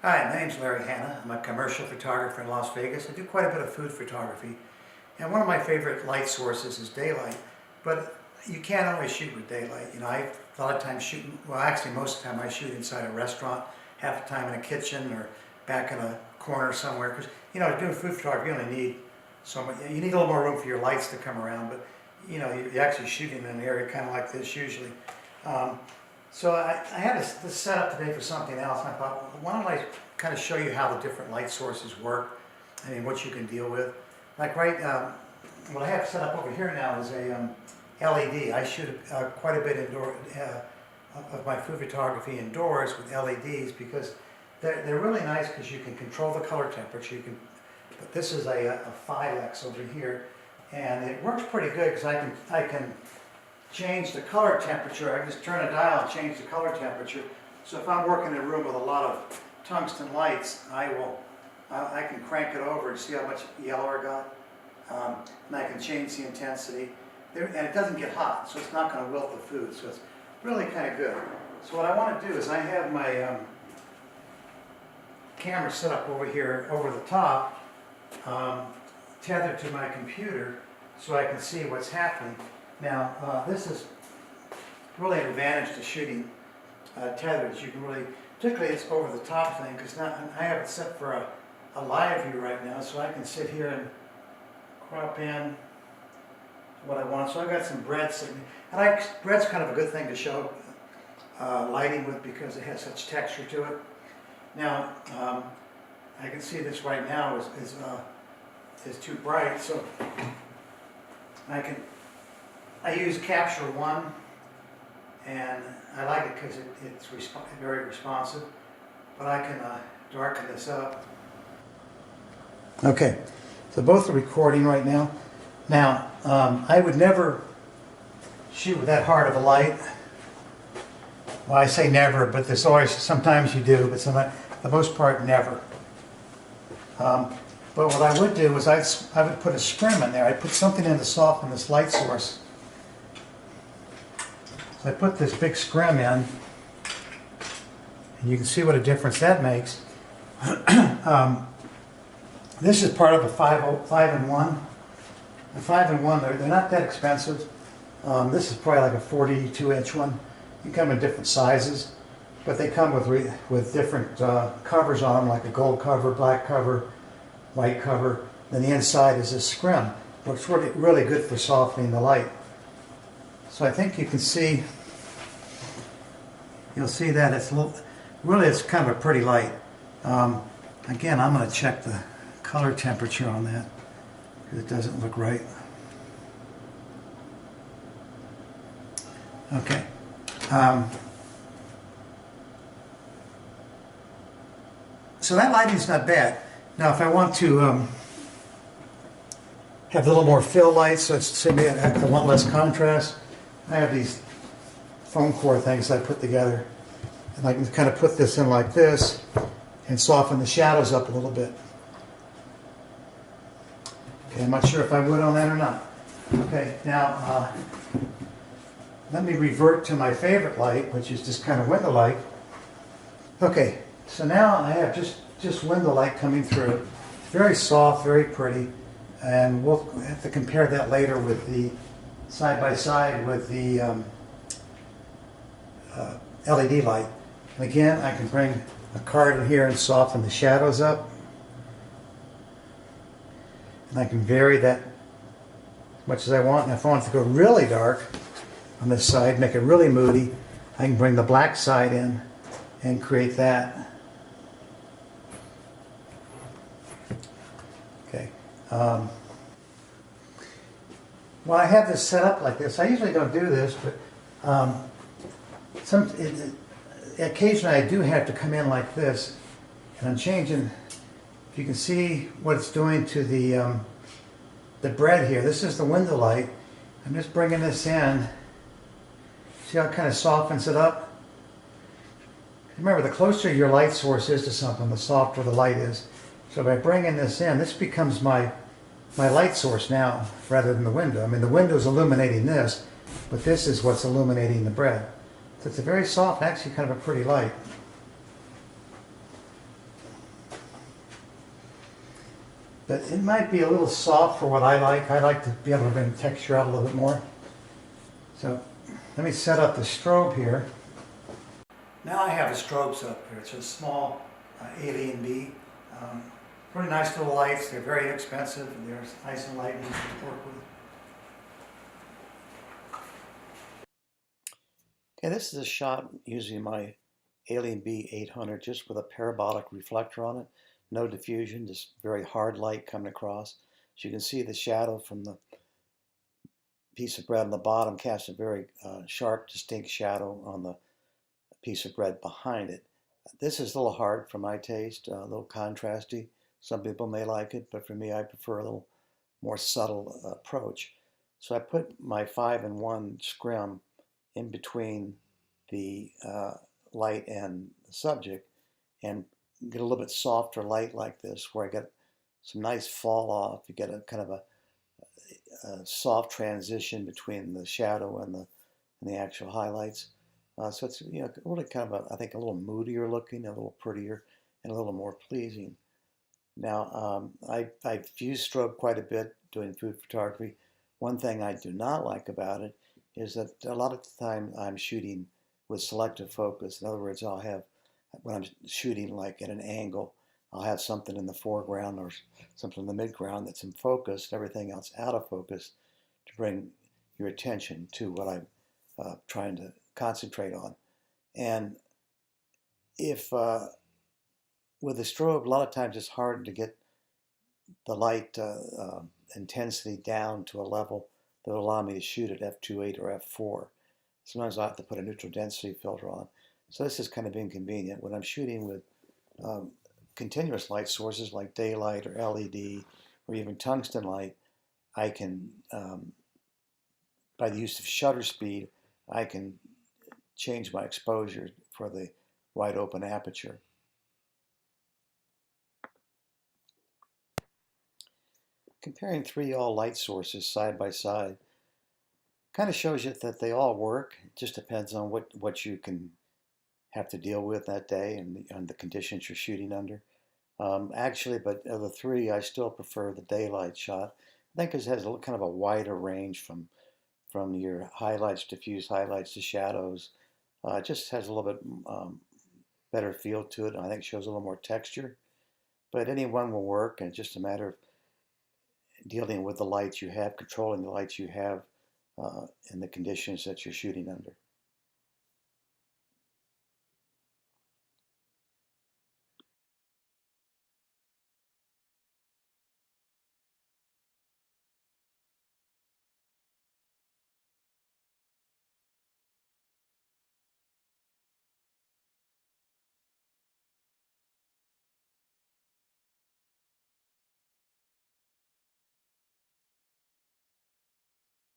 Hi, my name's Larry Hanna. I'm a commercial photographer in Las Vegas. I do quite a bit of food photography. And one of my favorite light sources is daylight. But you can't always shoot with daylight. You know, I a lot of times shoot, well actually most of the time I shoot inside a restaurant, half the time in a kitchen or back in a corner somewhere. Because, you know, doing food photography, you only need so much, you need a little more room for your lights to come around. But, you know, you're actually shooting in an area kind of like this usually. So I had this set up today for something else, and I thought, well, why don't I kind of show you how the different light sources work, I mean, what you can deal with. Like what I have set up over here now is a LED. I shoot quite a bit indoor of my food photography indoors with LEDs because they're really nice because you can control the color temperature. But this is a Philex over here, and it works pretty good because I can change the color temperature. I can just turn a dial and change the color temperature. So if I'm working in a room with a lot of tungsten lights, I can crank it over and see how much yellow I got. And I can change the intensity. And it doesn't get hot, so it's not going to wilt the food. So it's really kind of good. So what I want to do is I have my camera set up over here over the top, tethered to my computer so I can see what's happening. Now, this is really an advantage to shooting tethered. You can really, particularly this over the top thing, because now I have it set for a live view right now, so I can sit here and crop in what I want. So I've got some bread sitting. And bread's kind of a good thing to show lighting with because it has such texture to it. Now, I can see this right now is too bright, so I use Capture 1, and I like it because it's very responsive, but I can darken this up. Okay, so both are recording right now. Now, I would never shoot with that hard of a light. Well, I say never, but there's always, sometimes you do, but for the most part, never. But what I would do is I would put a scrim in there. I'd put something in to soften this light source. So I put this big scrim in, and you can see what a difference that makes. This is part of a 5-in-1. The 5-in-1, they're not that expensive. This is probably like a 42-inch one. You come in different sizes, but they come with different covers on them, like a gold cover, black cover, white cover. Then the inside is this scrim. Looks really good for softening the light. So I think you can see, you'll see that it's it's kind of a pretty light. Again, I'm going to check the color temperature on that because it doesn't look right. Okay. So that lighting's not bad. Now if I want to have a little more fill lights, so it's, say I want less contrast, I have these foam core things I put together, and I can kind of put this in like this and soften the shadows up a little bit. Okay, I'm not sure if I would on that or not. Okay, now let me revert to my favorite light, which is just kind of window light. Okay, so now I have just window light coming through. Very soft, very pretty, and we'll have to compare that later with the side by side with the LED light. And again, I can bring a card in here and soften the shadows up. And I can vary that as much as I want. And if I want it to go really dark on this side, make it really moody, I can bring the black side in and create that. Okay. Well, I have this set up like this. I usually don't do this, but occasionally I do have to come in like this, and I'm changing. If you can see what it's doing to the bread here. This is the window light. I'm just bringing this in. See how it kind of softens it up? Remember, the closer your light source is to something, the softer the light is. So by bringing this in, this becomes my light source now, rather than the window. I mean, the window is illuminating this, but this is what's illuminating the bread. So it's a very soft, actually kind of a pretty light. but it might be a little soft for what I like. I like to be able to bring texture out a little bit more. So let me set up the strobe here. Now I have the strobes up here. It's a small Alien B. Pretty nice little lights. They're very inexpensive and they're nice and light and easy to work with. Okay, this is a shot using my Alien B 800 just with a parabolic reflector on it. No diffusion, just very hard light coming across. So you can see the shadow from the piece of bread on the bottom casts a very sharp, distinct shadow on the piece of bread behind it. This is a little hard for my taste, a little contrasty. Some people may like it, but for me, I prefer a little more subtle approach. So I put my 5-in-1 scrim in between the light and the subject and get a little bit softer light like this where I get some nice fall off. You get a kind of a soft transition between the shadow and the actual highlights. So it's really kind of I think a little moodier looking, a little prettier, and a little more pleasing. Now I've used strobe quite a bit doing food photography. One thing I do not like about it is that a lot of the time I'm shooting with selective focus. In other words, I'll have, when I'm shooting like at an angle, I'll have something in the foreground or something in the midground that's in focus, and everything else out of focus to bring your attention to what I'm trying to concentrate on. And if with a strobe, a lot of times it's hard to get the light intensity down to a level that will allow me to shoot at f2.8 or f4. Sometimes I have to put a neutral density filter on. So this is kind of inconvenient. When I'm shooting with continuous light sources like daylight or LED or even tungsten light, I can, by the use of shutter speed, I can change my exposure for the wide open aperture. Comparing three all light sources side by side kind of shows you that they all work. It just depends on what you can have to deal with that day and the conditions you're shooting under. Actually, but of the three, I still prefer the daylight shot. I think it has a kind of a wider range from your highlights, diffuse highlights to shadows. It just has a little bit better feel to it. And I think it shows a little more texture. But any one will work, and it's just a matter of dealing with the lights you have, controlling the lights you have, and the conditions that you're shooting under.